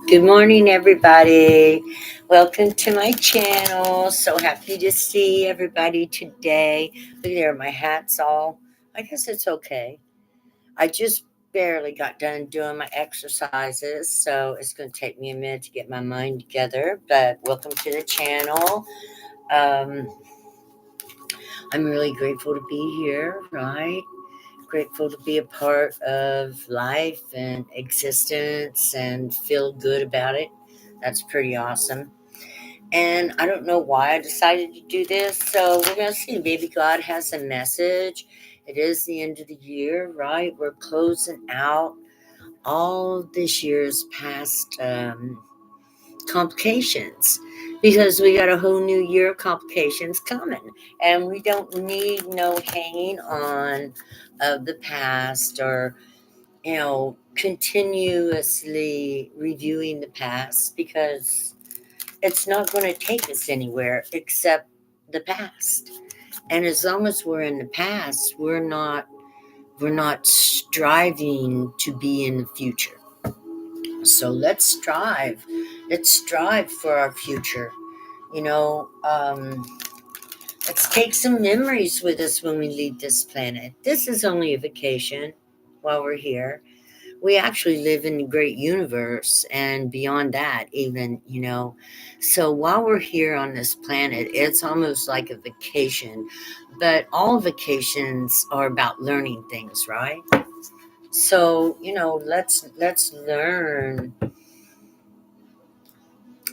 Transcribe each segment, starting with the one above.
Good morning, everybody. Welcome to my channel. So happy to see everybody today. Look there, my hat's all. I guess it's okay. I just barely got done doing my exercises, so it's going to take me a minute to get my mind together. But welcome to the channel. Um, I'm really grateful to be here, right? Grateful to be a part of life and existence and feel good about it. That's pretty awesome. And I don't know why I decided to do this. So we're going to see. Maybe God has a message. It is the end of the year, right? We're closing out all of this year's past complications because we got a whole new year of complications coming. And we don't need no hanging on of the past or continuously reviewing the past because it's not going to take us anywhere except the past. And as long as we're in the past, we're not striving to be in the future. So let's strive for our future. you know um let's take some memories with us when we leave this planet. This is only a vacation while we're here. We actually live in a great universe and beyond that even. So while we're here on this planet, it's almost like a vacation, but all vacations are about learning things, right? So let's learn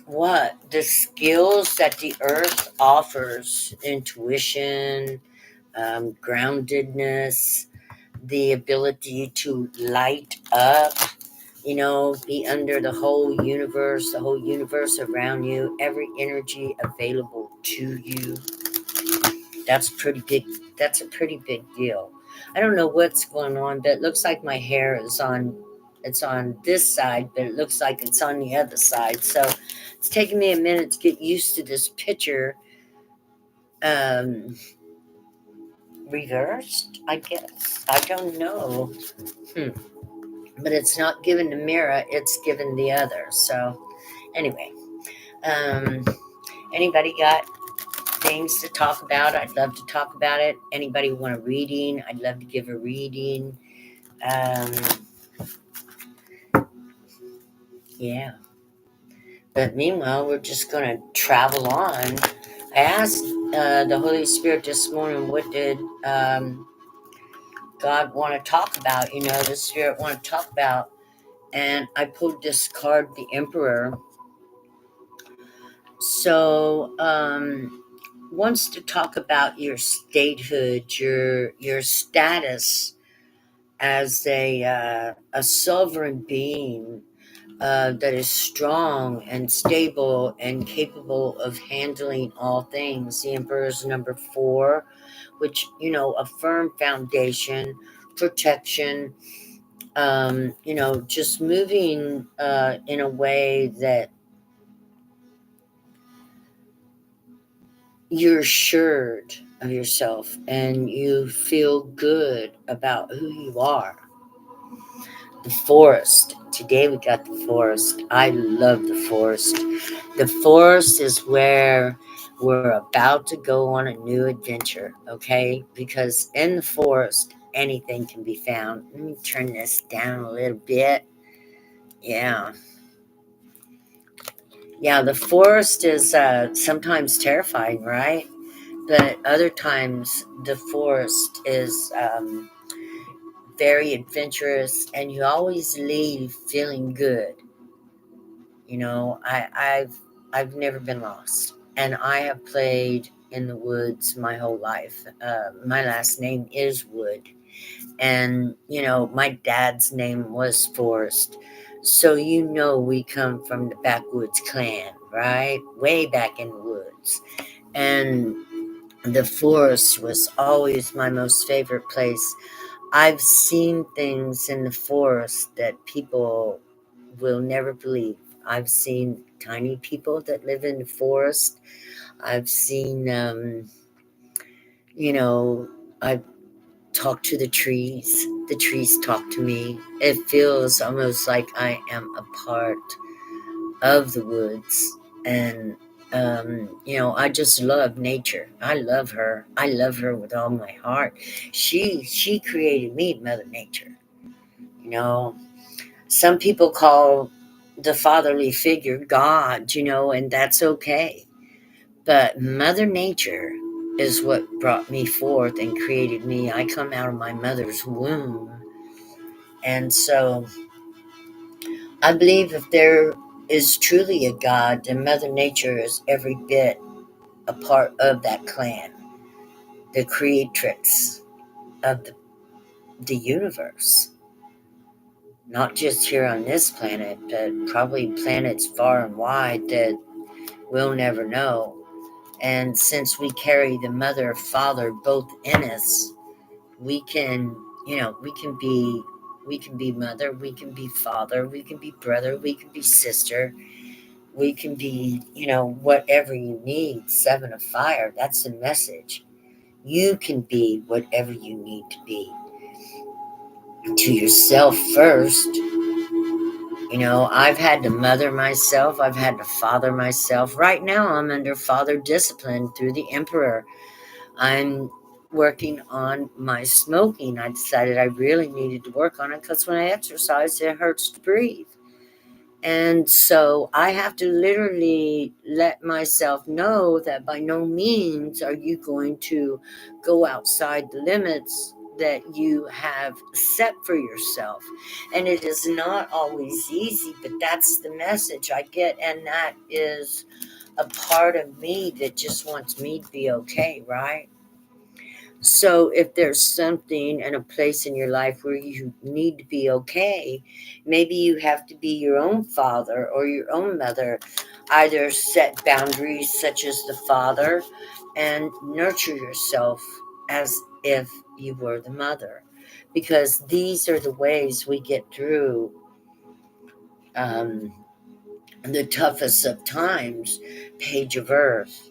what the skills that the earth offers: intuition, groundedness, the ability to light up, be under the whole universe around you, every energy available to you. That's pretty big. That's a pretty big deal. I don't know what's going on, but it looks like my hair it's on this side, but it looks like it's on the other side. So it's taking me a minute to get used to this picture. Um, Reversed, I guess. I don't know. Hmm. But it's not given the mirror, it's given the other. So anyway, um, anybody got things to talk about? I'd love to talk about it. Anybody want a reading? I'd love to give a reading. Um, yeah. But meanwhile, we're just going to travel on. I asked the Holy Spirit this morning, what did God want to talk about? The Spirit want to talk about. And I pulled this card, the Emperor. So, wants to talk about your statehood, your status as a sovereign being that is strong and stable and capable of handling all things. The Emperor is number 4, which a firm foundation, protection. Just moving in a way that you're assured of yourself and you feel good about who you are. The forest. Today we got the forest. I love the forest. The forest is where we're about to go on a new adventure, okay? Because in the forest, anything can be found. Let me turn this down a little bit. Yeah. Yeah, the forest is sometimes terrifying, right? But other times the forest is very adventurous, and you always leave feeling good. I've never been lost, and I have played in the woods my whole life. My last name is Wood, and my dad's name was Forrest. So we come from the backwoods clan, right? Way back in the woods. And the forest was always my most favorite place. I've seen things in the forest that people will never believe. I've seen tiny people that live in the forest. I've seen, you know, I've talked to the trees. The trees talk to me. It feels almost like I am a part. of the woods. And I just love nature. I love her. I love her with all my heart. She created me, Mother Nature. you know some people call the fatherly figure God, and that's okay. But Mother Nature is what brought me forth and created me. I come out of my mother's womb. And so I believe if there is truly a God, then Mother Nature is every bit a part of that clan, the creatrix of the universe. Not just here on this planet, but probably planets far and wide that we'll never know. And since we carry the mother, father both in us, we can, we can be mother, we can be father, we can be brother, we can be sister, we can be, whatever you need. Seven of fire, that's the message. You can be whatever you need to be. To yourself first. I've had to mother myself. I've had to father myself. Right now, I'm under father discipline through the emperor. I'm working on my smoking. I decided I really needed to work on it because when I exercise, it hurts to breathe. And so I have to literally let myself know that by no means are you going to go outside the limits that you have set for yourself. And it is not always easy, but that's the message I get. And that is a part of me that just wants me to be okay, right? So if there's something and a place in your life where you need to be okay, maybe you have to be your own father or your own mother. Either set boundaries such as the father and nurture yourself as if you were the mother. Because these are the ways we get through um, the toughest of times. Page of Earth.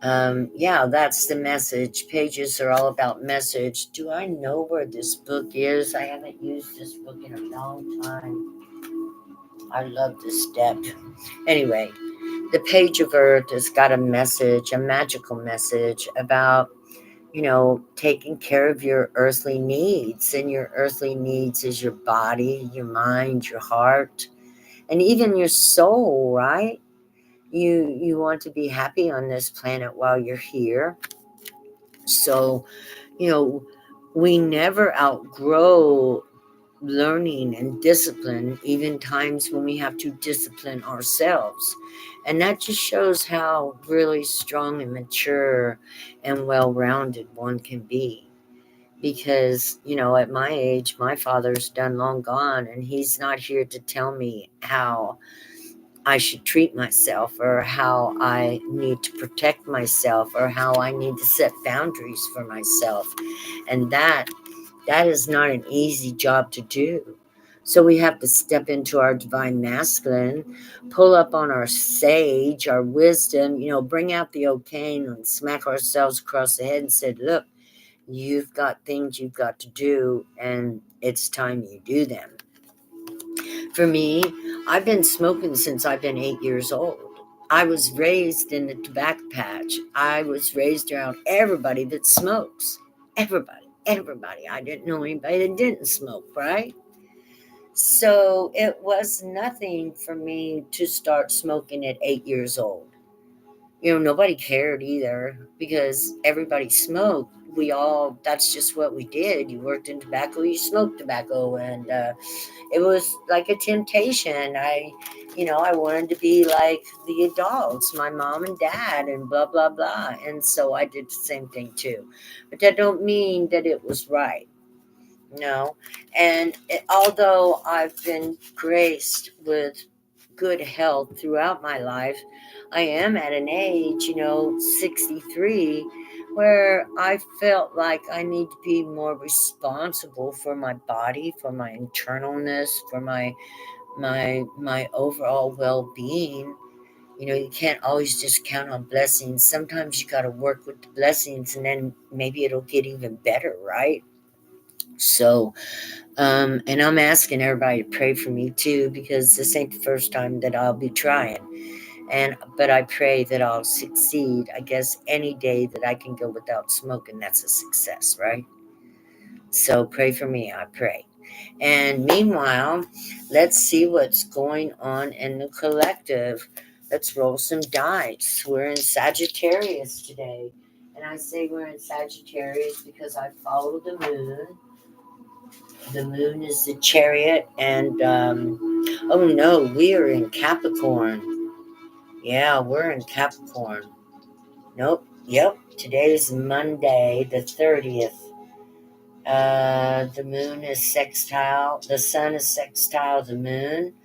Yeah, that's the message. Pages are all about message. Do I know where this book is? I haven't used this book in a long time. I love this step. Anyway, the Page of Earth has got a message, a magical message about, taking care of your earthly needs. And your earthly needs is your body, your mind, your heart, and even your soul, right? You want to be happy on this planet while you're here. So, you know, we never outgrow learning and discipline, even times when we have to discipline ourselves. And that just shows how really strong and mature and well rounded one can be. Because, at my age, my father's done long gone, and he's not here to tell me how I should treat myself or how I need to protect myself or how I need to set boundaries for myself. And that is not an easy job to do. So we have to step into our divine masculine, pull up on our sage, our wisdom, bring out the O'Kane and smack ourselves across the head and said, look, you've got things you've got to do and it's time you do them. For me, I've been smoking since I've been 8 years old. I was raised in the tobacco patch. I was raised around everybody that smokes. Everybody. I didn't know anybody that didn't smoke, right? So it was nothing for me to start smoking at 8 years old. Nobody cared either because everybody smoked. That's just what we did. You worked in tobacco, you smoked tobacco. And it was like a temptation. I wanted to be like the adults, my mom and dad, and blah, blah, blah. And so I did the same thing too. But that don't mean that it was right. No. And although I've been graced with good health throughout my life, I am at an age, 63, where I felt like I need to be more responsible for my body, for my internalness, for my overall well-being. You can't always just count on blessings. Sometimes you got to work with the blessings and then maybe it'll get even better, right? So, and I'm asking everybody to pray for me too, because this ain't the first time that I'll be trying. But I pray that I'll succeed. I guess any day that I can go without smoking, that's a success, right? So pray for me, I pray. And meanwhile, let's see what's going on in the collective. Let's roll some dice. We're in Sagittarius today. And I say we're in Sagittarius because I follow the moon. The moon is the chariot. And, oh no, we are in Capricorn. Yeah, we're in Capricorn. Nope. Yep. Today's Monday, the 30th. The moon is sextile. The sun is sextile the moon.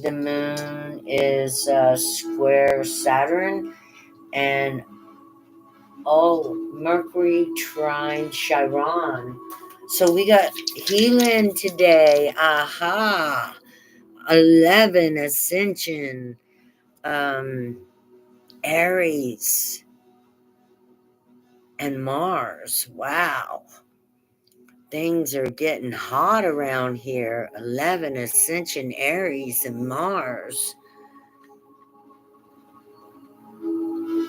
The moon is square Saturn. And oh, Mercury trine Chiron. So we got healing today. Aha. 11 ascension. Aries and Mars. Wow. Things are getting hot around here. 11 ascension Aries and Mars.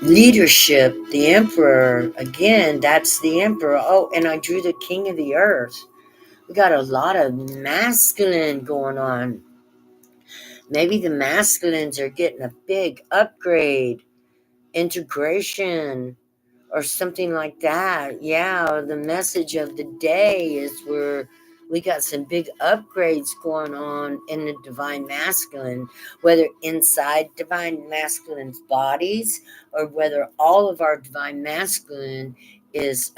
Leadership, the Emperor. Again, that's the Emperor. Oh, and I drew the King of the Earth. We got a lot of masculine going on. Maybe the masculines are getting a big upgrade, integration, or something like that. Yeah, the message of the day is we got some big upgrades going on in the divine masculine, whether inside divine masculine's bodies or whether all of our divine masculine is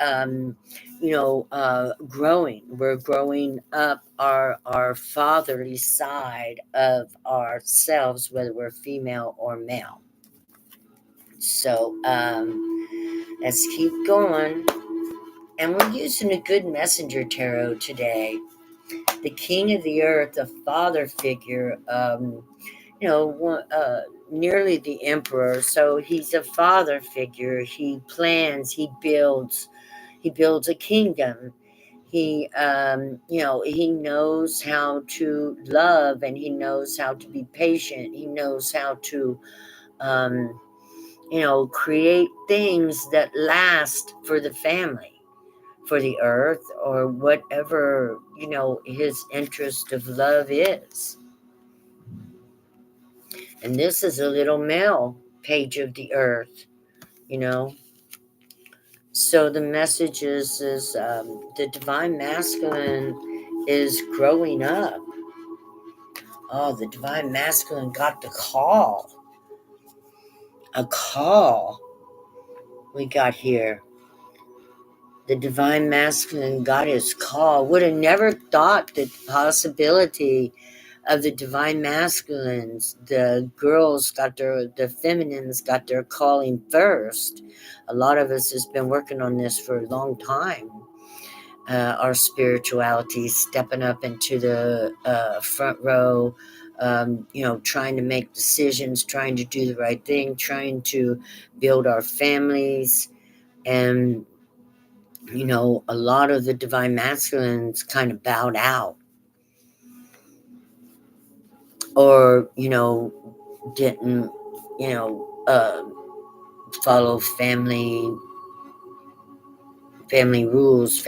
growing. We're growing up our fatherly side of ourselves, whether we're female or male. So let's keep going. And we're using a good messenger tarot today. The King of the Earth, the father figure, nearly the emperor. So he's a father figure. He plans, he builds a kingdom. He knows how to love, and he knows how to be patient. He knows how to, create things that last for the family, for the earth, or whatever, his interest of love is. And this is a little male page of the earth, you know. So the message is the divine masculine is growing up. Oh, the divine masculine got the call. A call we got here. The divine masculine got his call. Would have never thought the possibility of the divine masculines. The girls got the feminines got their calling first. A lot of us has been working on this for a long time. Our spirituality, stepping up into the front row, trying to make decisions, trying to do the right thing, trying to build our families. And a lot of the divine masculines kind of bowed out, or didn't follow family rules,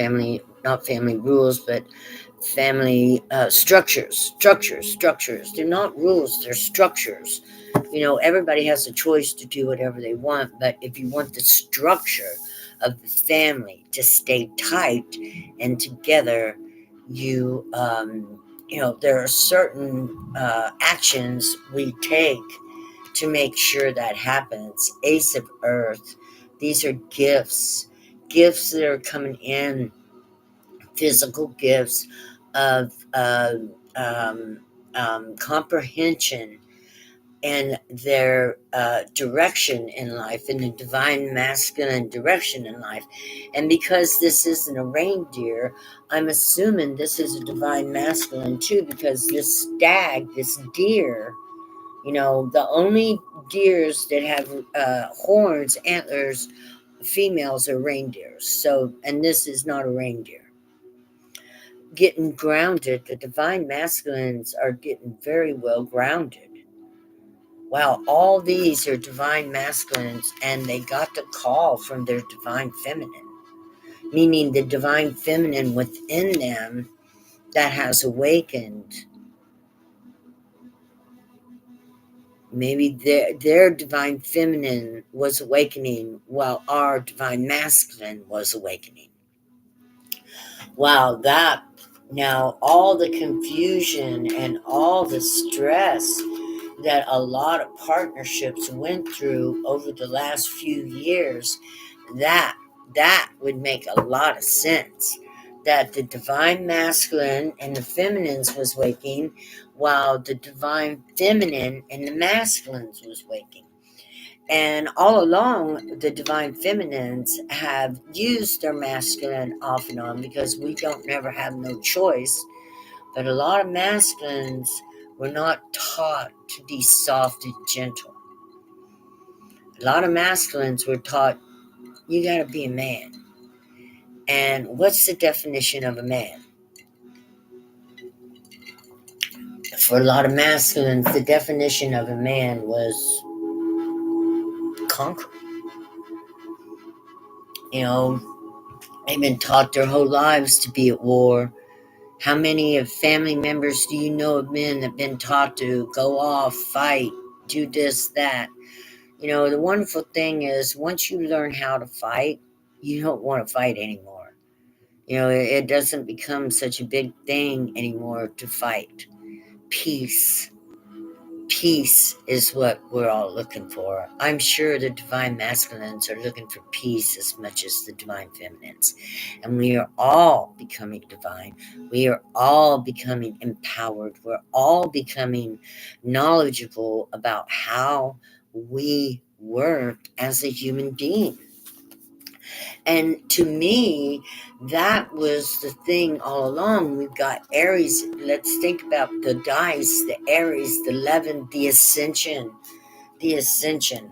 not family rules, but family structures. They're not rules, they're structures. Everybody has a choice to do whatever they want, but if you want the structure of the family to stay tight and together, there are certain actions we take to make sure that happens. Ace of Earth. These are gifts that are coming in, physical gifts of comprehension and their direction in life, in the divine masculine direction in life. And because this isn't a reindeer, I'm assuming this is a divine masculine too, because this deer, the only deers that have horns, antlers, females are reindeers. So, and this is not a reindeer. getting grounded. The divine masculines are getting very well grounded. Wow, all these are divine masculines, and they got the call from their divine feminine, meaning the divine feminine within them that has awakened. Maybe their divine feminine was awakening while our divine masculine was awakening. Wow, that now all the confusion and all the stress that a lot of partnerships went through over the last few years, that that would make a lot of sense. That the divine masculine and the feminines was waking, while the divine feminine and the masculines was waking. And all along, the divine feminines have used their masculine off and on because we don't never have no choice. But a lot of masculines were not taught to be soft and gentle. A lot of masculines were taught you got to be a man. And what's the definition of a man? For a lot of masculines, the definition of a man was conquer. You know, they've been taught their whole lives to be at war. How many of family members do you know of men that have been taught to go off, fight, do this, that? You know, the wonderful thing is once you learn how to fight, you don't want to fight anymore. You know, it doesn't become such a big thing anymore to fight. Peace. Peace is what we're all looking for. I'm sure the divine masculines are looking for peace as much as the divine feminines. And we are all becoming divine. We are all becoming empowered. We're all becoming knowledgeable about how we work as a human being. And to me, that was the thing all along. We've got Aries. Let's think about the dice, the Aries, the 11, the ascension, vision,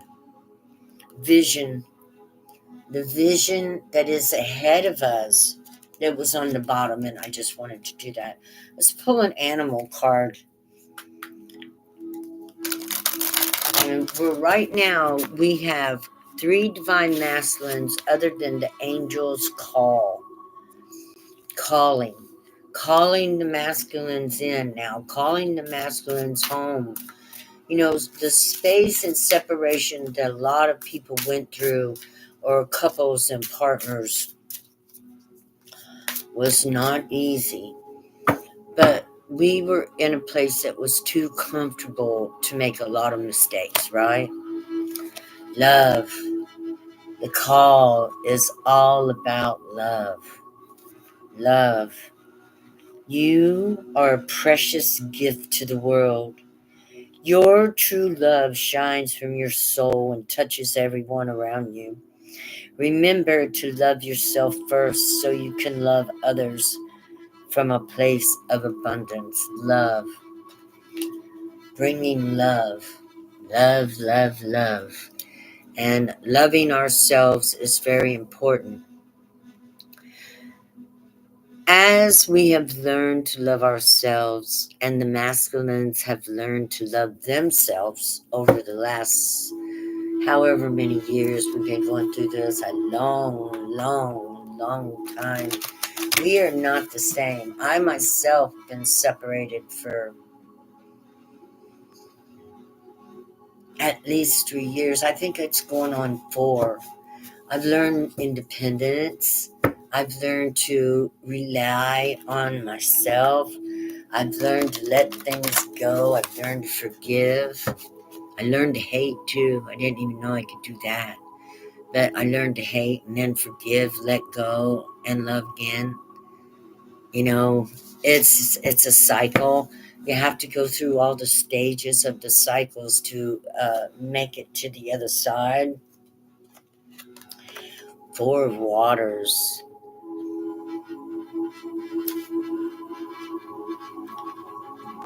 the vision that is ahead of us that was on the bottom. And I just wanted to do that. Let's pull an animal card. And right now, we have 3 divine masculines other than the angels calling the masculines in now, calling the masculines home. You know, the space and separation that a lot of people went through, or couples and partners, was not easy. But we were in a place that was too comfortable to make a lot of mistakes, right? Love. The call is all about love. Love. You are a precious gift to the world. Your true love shines from your soul and touches everyone around you. Remember to love yourself first so you can love others from a place of abundance. Love. Bringing love. Love, love, love. And loving ourselves is very important. As we have learned to love ourselves, and the masculines have learned to love themselves over the last however many years we've been going through this, a long time, we are not the same. I myself have been separated for at least 3 years. I think it's going on 4. I've learned independence. I've learned to rely on myself. I've learned to let things go. I've learned to forgive. I learned to hate too. I didn't even know I could do that. But I learned to hate and then forgive, let go, and love again. You know, it's a cycle. You have to go through all the stages of the cycles to make it to the other side. 4 of Waters.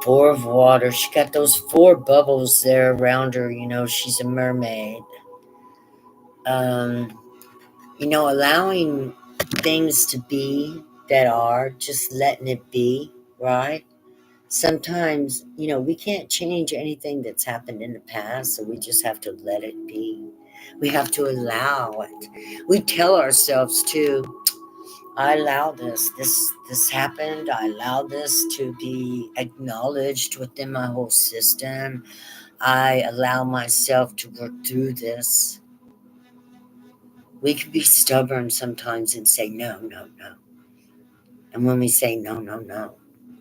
4 of Waters. She got those 4 bubbles there around her. You know, she's a mermaid. You know, allowing things to be, that are just letting it be, right? Sometimes, we can't change anything that's happened in the past, so we just have to let it be. We have to allow it. We tell ourselves to, I allow this happened. I allow this to be acknowledged within my whole system. I allow myself to work through this. We can be stubborn sometimes and say no, no, no. And when we say no, no, no,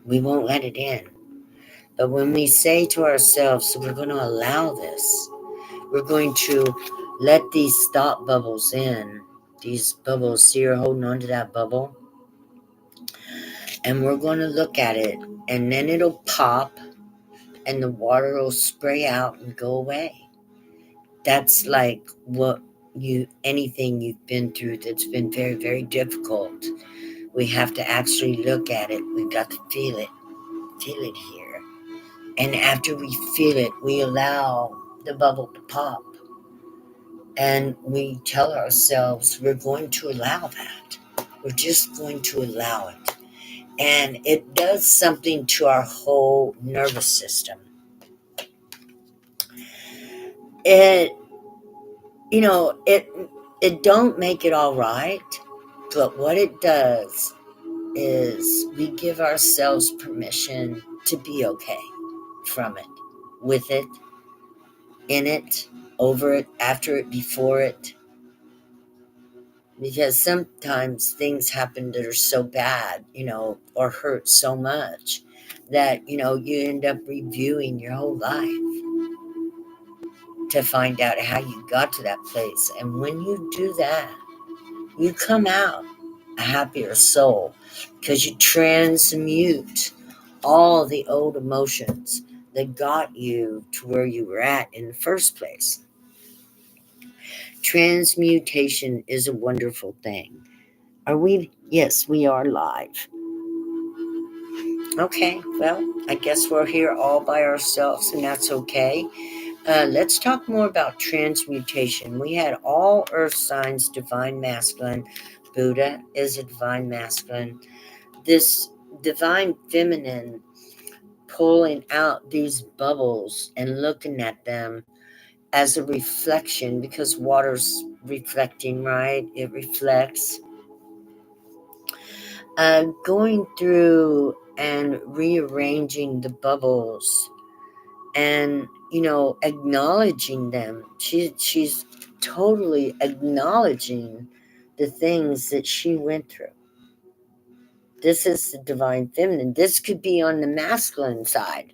we won't let it in. But when we say to ourselves, we're going to allow this, we're going to let these thought bubbles in, these bubbles, see you're holding on to that bubble, and we're going to look at it, and then it'll pop, and the water will spray out and go away. That's like anything you've been through that's been very, very difficult. We have to actually look at it. We've got to feel it here. And after we feel it, we allow the bubble to pop. And we tell ourselves we're going to allow that. We're just going to allow it. And it does something to our whole nervous system. It, it don't make it all right, but what it does is we give ourselves permission to be okay from it, with it, in it, over it, after it, before it. Because sometimes things happen that are so bad, or hurt so much that, you end up reviewing your whole life to find out how you got to that place. And when you do that, you come out a happier soul because you transmute all the old emotions that got you to where you were at in the first place. Transmutation is a wonderful thing. Are we? Yes, we are live. Okay, well, I guess we're here all by ourselves, and that's okay. Let's talk more about transmutation. We had all earth signs, divine masculine. Buddha is a divine masculine. This divine feminine pulling out these bubbles and looking at them as a reflection, because water's reflecting, right? It reflects. Going through and rearranging the bubbles and, acknowledging them. She's totally acknowledging the things that she went through. This is the divine feminine. This could be on the masculine side.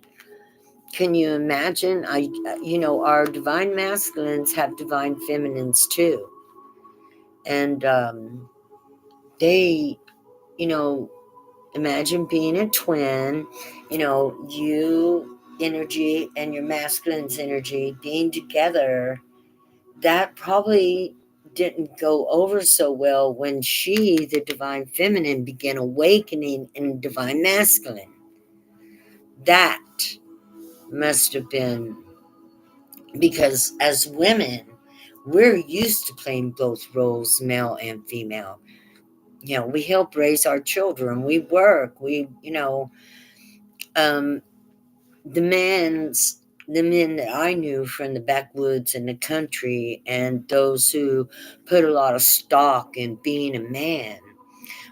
Can you imagine? Our divine masculines have divine feminines too. And they, imagine being a twin, you energy and your masculine's energy being together. That probably didn't go over so well when she, the divine feminine, began awakening in divine masculine. That must have been because as women, we're used to playing both roles, male and female. We help raise our children. We work. Um, the men that I knew from the backwoods and the country, and those who put a lot of stock in being a man,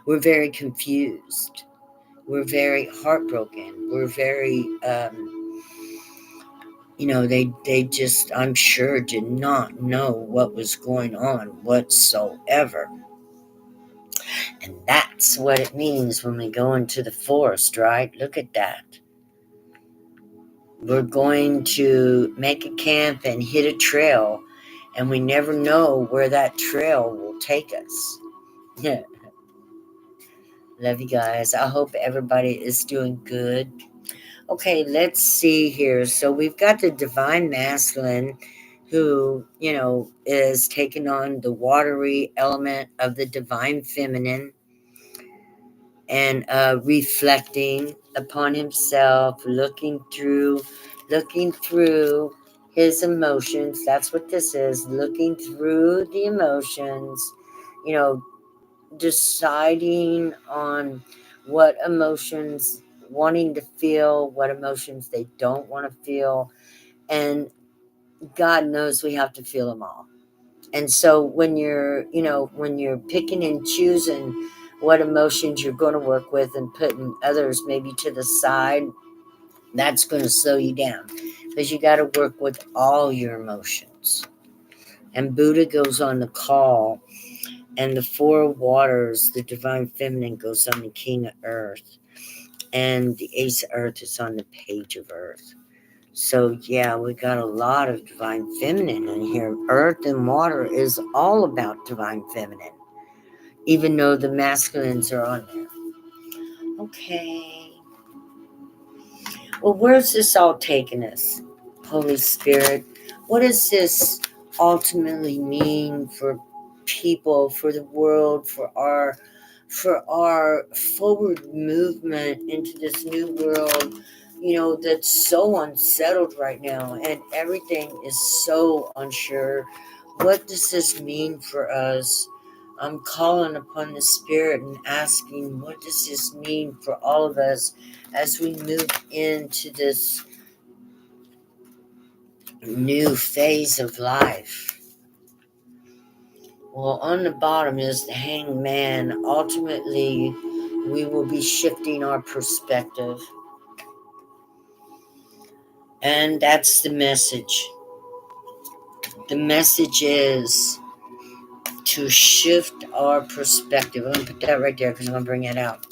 were very confused. We're very heartbroken. We're very, they just, I'm sure, did not know what was going on whatsoever. And that's what it means when we go into the forest, right? Look at that. We're going to make a camp and hit a trail, and we never know where that trail will take us. Yeah. Love you guys. I hope everybody is doing good. Okay, let's see here. So we've got the divine masculine who, is taking on the watery element of the divine feminine and reflecting upon himself, looking through his emotions. That's what this is, looking through the emotions, you know, deciding on what emotions wanting to feel, what emotions they don't want to feel. And God knows we have to feel them all. And so when you're picking and choosing what emotions you're going to work with and putting others maybe to the side, that's going to slow you down because you got to work with all your emotions. And Buddha goes on the call, and the four waters, the divine feminine, goes on the king of earth, and the ace of earth is on the page of earth. So yeah, we got a lot of divine feminine in here. Earth and water is all about divine feminine, even though the masculines are on there. Okay. Well, where's this all taking us? Holy Spirit, what does this ultimately mean for people, for the world, for our forward movement into this new world, that's so unsettled right now and everything is so unsure. What does this mean for us? I'm calling upon the Spirit and asking, what does this mean for all of us as we move into this new phase of life? Well, on the bottom is the hanged man. Ultimately, we will be shifting our perspective. And that's the message. The message is to shift our perspective. I'm going to put that right there because I'm going to bring it out.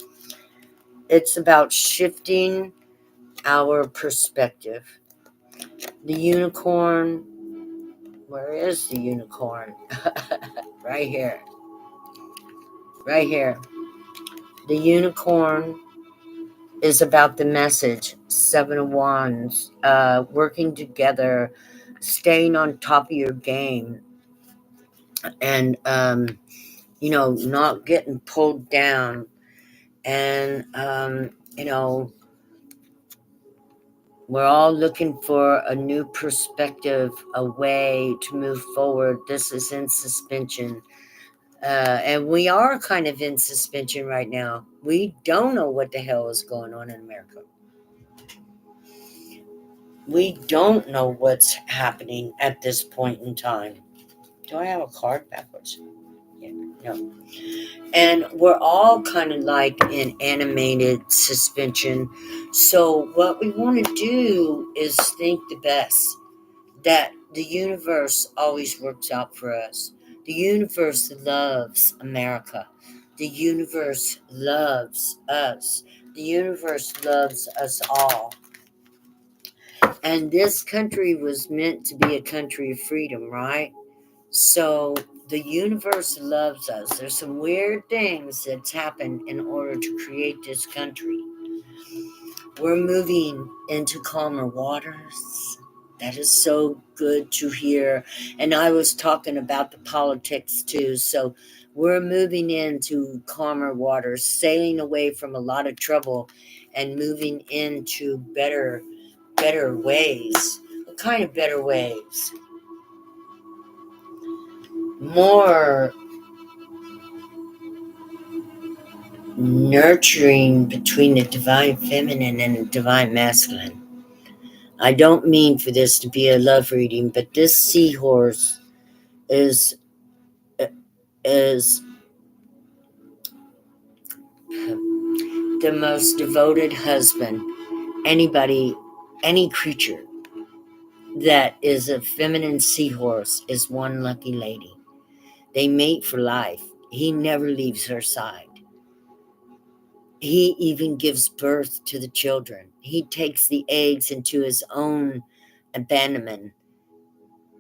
It's about shifting our perspective. The unicorn, where is the unicorn? Right here. Right here. The unicorn is about the message. Seven of Wands, working together, staying on top of your game, and not getting pulled down. And we're all looking for a new perspective, a way to move forward. This is in suspension. And we are kind of in suspension right now. We don't know what the hell is going on in America. We don't know what's happening at this point in time. Do I have a card backwards? Yeah, no. And we're all kind of like in animated suspension. So what we want to do is think the best, that the universe always works out for us. The universe loves America. The universe loves us. The universe loves us all. And this country was meant to be a country of freedom, right? So the universe loves us. There's some weird things that's happened in order to create this country. We're moving into calmer waters. That is so good to hear. And I was talking about the politics too. So we're moving into calmer waters, sailing away from a lot of trouble and moving into better ways. What kind of better ways? More nurturing between the divine feminine and the divine masculine. I don't mean for this to be a love reading, but this seahorse is is the most devoted husband any creature that is a feminine seahorse is one lucky lady. They mate for life. He never leaves her side. He even gives birth to the children. He takes the eggs into his own abandonment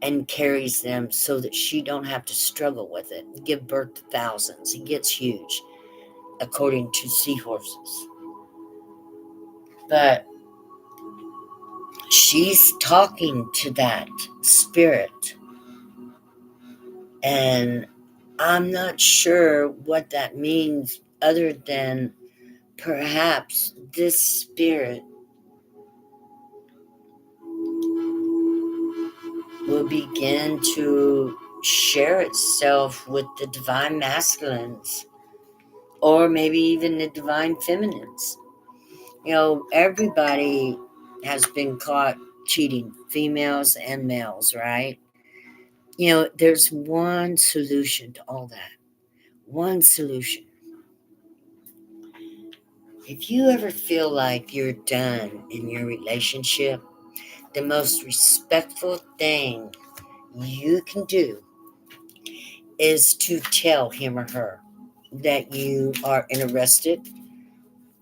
and carries them so that she don't have to struggle with it and give birth to thousands. He gets huge, according to seahorses. But she's talking to that spirit. And I'm not sure what that means other than perhaps this spirit will begin to share itself with the divine masculines or maybe even the divine feminines. Everybody has been caught cheating, females and males, right? There's one solution to all that. One solution. If you ever feel like you're done in your relationship, the most respectful thing you can do is to tell him or her that you are interested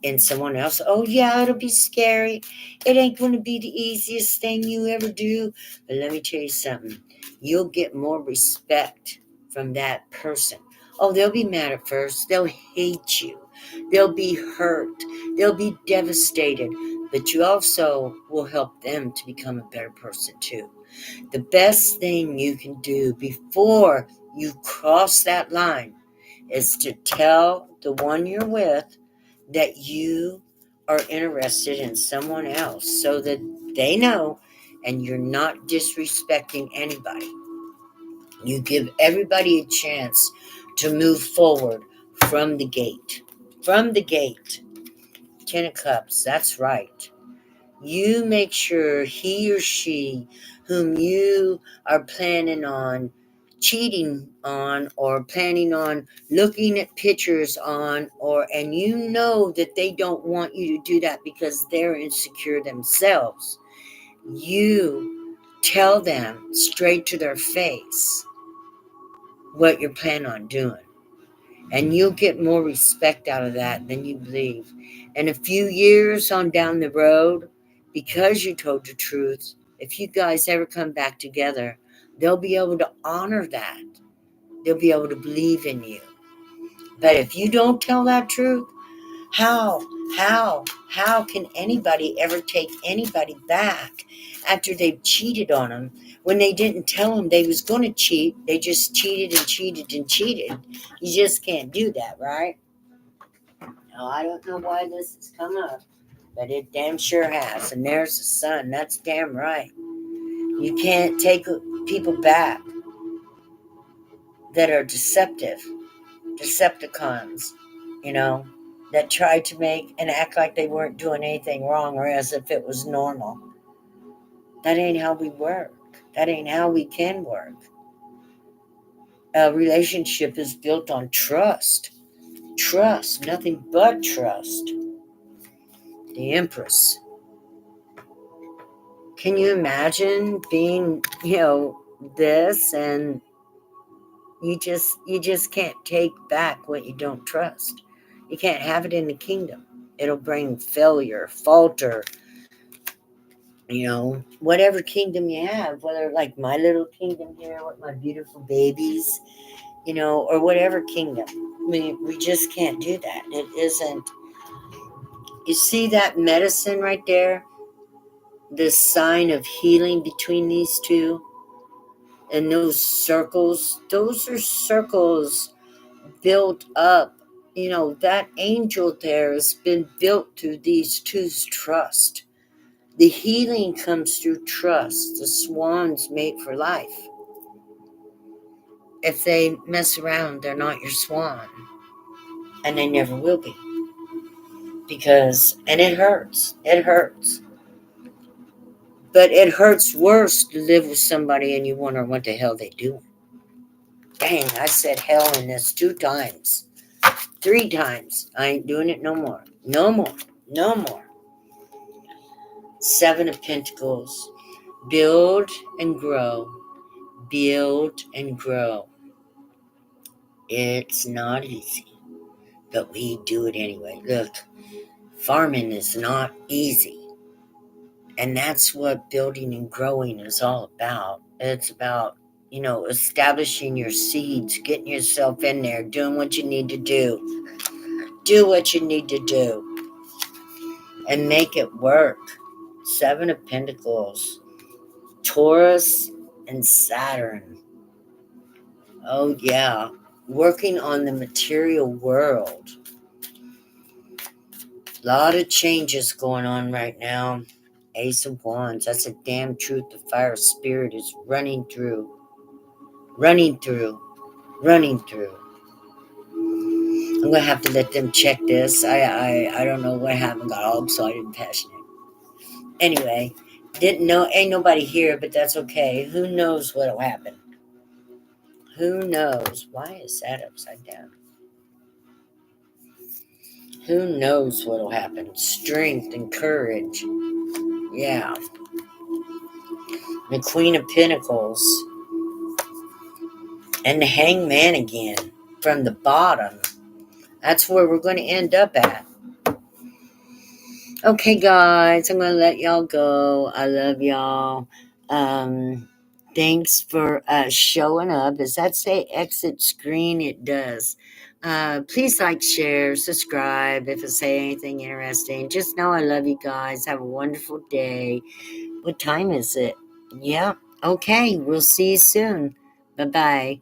in someone else. Oh, yeah, it'll be scary. It ain't going to be the easiest thing you ever do. But let me tell you something. You'll get more respect from that person. Oh, they'll be mad at first. They'll hate you. They'll be hurt. They'll be devastated. But you also will help them to become a better person, too. The best thing you can do before you cross that line is to tell the one you're with that you are interested in someone else so that they know and you're not disrespecting anybody. You give everybody a chance to move forward from the gate. From the gate. Ten of Cups, that's right. You make sure he or she, whom you are planning on cheating on or planning on looking at pictures on, and you know that they don't want you to do that because they're insecure themselves, you tell them straight to their face what you're planning on doing. And you'll get more respect out of that than you believe. And a few years on down the road, because you told the truth, if you guys ever come back together, they'll be able to honor that. They'll be able to believe in you. But if you don't tell that truth, how, how can anybody ever take anybody back after they've cheated on them when they didn't tell them they was going to cheat? They just cheated and cheated and cheated. You just can't do that, right? Now, I don't know why this has come up, but it damn sure has. And there's the sun. That's damn right. You can't take people back that are Decepticons, you know, that tried to make and act like they weren't doing anything wrong or as if it was normal. That ain't how we work. That ain't how we can work. A relationship is built on trust. Trust, nothing but trust. The Empress. Can you imagine being, this, and you just can't take back what you don't trust. You can't have it in the kingdom. It'll bring failure, falter, whatever kingdom you have, whether like my little kingdom here with my beautiful babies, or whatever kingdom. We just can't do that. It isn't. You see that medicine right there? This sign of healing between these two? And those are circles built up. That angel there has been built through these two's trust. The healing comes through trust. The swan's mate for life. If they mess around, they're not your swan. And they never will be. And it hurts. It hurts. But it hurts worse to live with somebody and you wonder what the hell they do. Dang, I said hell in this 2 times. 3 times. I ain't doing it no more. No more. No more. 7 of Pentacles. Build and grow. Build and grow. It's not easy, but we do it anyway. Look, farming is not easy. And that's what building and growing is all about. It's about, establishing your seeds, getting yourself in there, doing what you need to do. Do what you need to do. And make it work. 7 of Pentacles. Taurus and Saturn. Oh, yeah. Working on the material world. A lot of changes going on right now. Ace of Wands. That's a damn truth. The fire spirit is running through. Running through. Running through. I'm gonna have to let them check this. I don't know what happened. Got all excited and passionate. Anyway, didn't know. Ain't nobody here, but that's okay. Who knows what'll happen? Who knows? Why is that upside down? Who knows what'll happen? Strength and courage. Yeah. The Queen of Pentacles. And the Hangman again. From the bottom. That's where we're going to end up at. Okay, guys. I'm going to let y'all go. I love y'all. Thanks for showing up. Does that say exit screen? It does. Please like, share, subscribe if I say anything interesting. Just know I love you guys. Have a wonderful day. What time is it? Yeah. Okay. We'll see you soon. Bye-bye.